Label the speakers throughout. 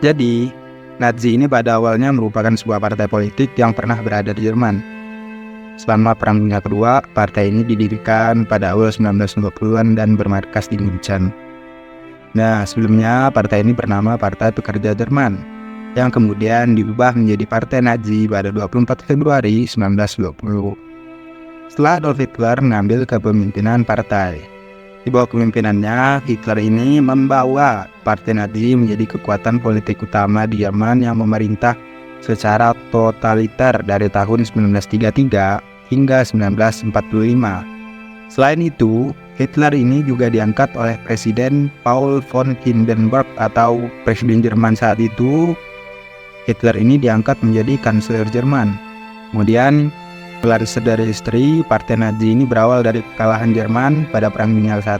Speaker 1: Jadi, Nazi ini pada awalnya merupakan sebuah partai politik yang pernah berada di Jerman. Selama Perang Dunia Kedua, partai ini didirikan pada awal 1920-an dan bermarkas di Munchen. Nah, sebelumnya partai ini bernama Partai Pekerja Jerman, yang kemudian diubah menjadi Partai Nazi pada 24 Februari 1920. Setelah Adolf Hitler mengambil kepemimpinan partai, di bawah kepemimpinannya, Hitler ini membawa Partai Nazi menjadi kekuatan politik utama di Jerman yang memerintah secara totaliter dari tahun 1933 hingga 1945. Selain itu, Hitler ini juga diangkat oleh Presiden Paul von Hindenburg atau Presiden Jerman saat itu. Hitler ini diangkat menjadi Kanselir Jerman. Kemudian, pelarian dari istri, Partai Nazi ini berawal dari kekalahan Jerman pada Perang Dunia I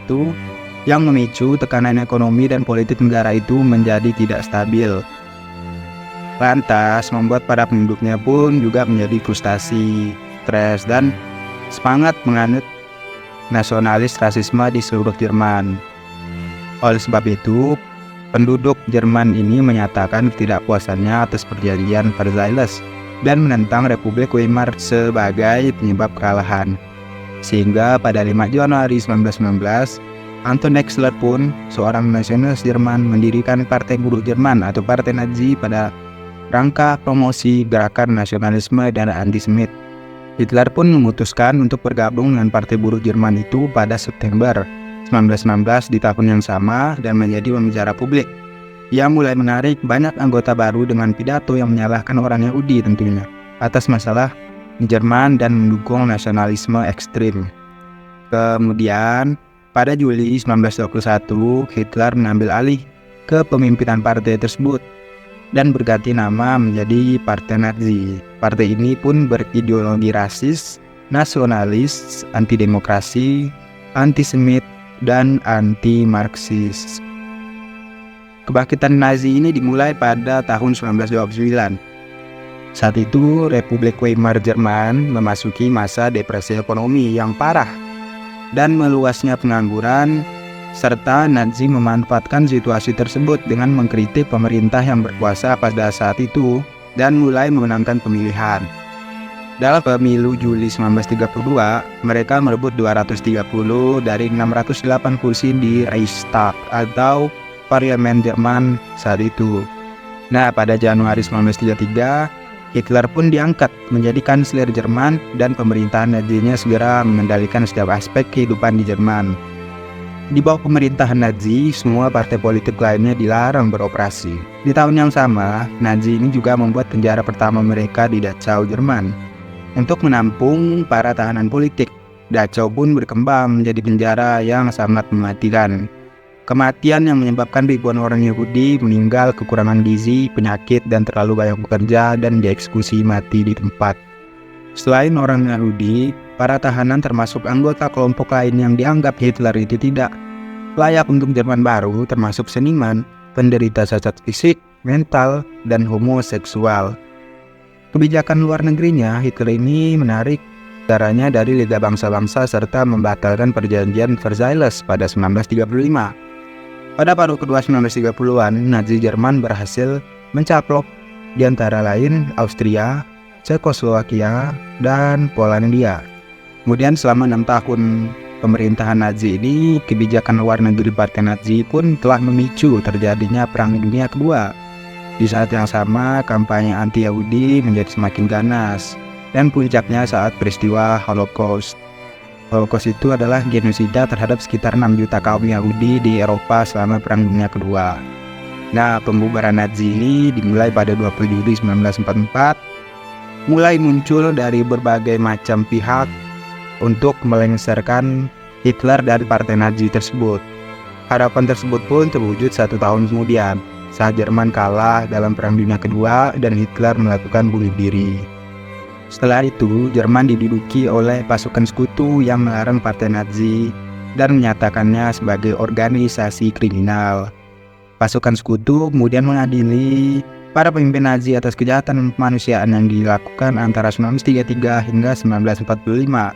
Speaker 1: yang memicu tekanan ekonomi dan politik negara itu menjadi tidak stabil. Lantas membuat para penduduknya pun juga menjadi frustasi, stres, dan semangat menganut nasionalis rasisme di seluruh Jerman. Oleh sebab itu, penduduk Jerman ini menyatakan ketidakpuasannya atas perjanjian Versailles dan menentang Republik Weimar sebagai penyebab kekalahan. Sehingga pada 5 Januari 1919, Anton Nexler pun, seorang nasionalis Jerman, mendirikan Partai Buruh Jerman atau Partai Nazi pada rangka promosi gerakan nasionalisme dan antisemit. Hitler pun memutuskan untuk bergabung dengan Partai Buruh Jerman itu pada September 1919 di tahun yang sama dan menjadi pembicara publik yang mulai menarik banyak anggota baru dengan pidato yang menyalahkan orang Yahudi tentunya atas masalah Jerman dan mendukung nasionalisme ekstrim. Kemudian pada Juli 1921 Hitler mengambil alih kepemimpinan partai tersebut dan berganti nama menjadi Partai Nazi. Partai ini pun berideologi rasis, nasionalis, anti-demokrasi, antisemit, dan anti-Marxis. Kebangkitan Nazi ini dimulai pada tahun 1929. Saat itu, Republik Weimar Jerman memasuki masa depresi ekonomi yang parah dan meluasnya pengangguran, serta Nazi memanfaatkan situasi tersebut dengan mengkritik pemerintah yang berkuasa pada saat itu dan mulai memenangkan pemilihan. Dalam pemilu Juli 1932, mereka merebut 230 dari 608 kursi di Reichstag atau Parlemen Jerman saat itu. Nah, pada Januari 1933, Hitler pun diangkat menjadi Kanselir Jerman dan pemerintahan Nazi-nya segera mengendalikan setiap aspek kehidupan di Jerman. Di bawah pemerintahan Nazi, semua partai politik lainnya dilarang beroperasi. Di tahun yang sama, Nazi ini juga membuat penjara pertama mereka di Dachau, Jerman, untuk menampung para tahanan politik. Dachau pun berkembang menjadi penjara yang sangat mematikan. Kematian yang menyebabkan ribuan orang Yahudi meninggal kekurangan gizi, penyakit, dan terlalu banyak bekerja dan dieksekusi mati di tempat. Selain orang Yahudi, para tahanan termasuk anggota kelompok lain yang dianggap Hitler itu tidak layak untuk Jerman baru, termasuk seniman, penderita cacat fisik, mental, dan homoseksual. Kebijakan luar negerinya, Hitler ini menarik negaranya dari Liga Bangsa-Bangsa serta membatalkan perjanjian Versailles pada 1935. Pada paruh kedua 1930-an, Nazi Jerman berhasil mencaplok di antara lain Austria, Cekoslowakia, dan Polandia. Kemudian selama 6 tahun pemerintahan Nazi ini, kebijakan luar negeri Partai Nazi pun telah memicu terjadinya Perang Dunia Kedua. Di saat yang sama, kampanye anti-Yahudi menjadi semakin ganas, dan puncaknya saat peristiwa Holocaust. Holocaust itu adalah genosida terhadap sekitar 6 juta kaum Yahudi di Eropa selama Perang Dunia Kedua. Nah, pembubaran Nazi ini dimulai pada 20 Juli 1944, mulai muncul dari berbagai macam pihak untuk melengsarkan Hitler dari Partai Nazi tersebut. Harapan tersebut pun terwujud 1 tahun kemudian, saat Jerman kalah dalam Perang Dunia Kedua dan Hitler melakukan bunuh diri. Setelah itu, Jerman diduduki oleh pasukan sekutu yang melarang Partai Nazi dan menyatakannya sebagai organisasi kriminal. Pasukan sekutu kemudian mengadili para pemimpin Nazi atas kejahatan kemanusiaan yang dilakukan antara 1933 hingga 1945.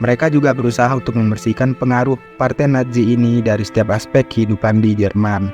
Speaker 1: Mereka juga berusaha untuk membersihkan pengaruh Partai Nazi ini dari setiap aspek kehidupan di Jerman.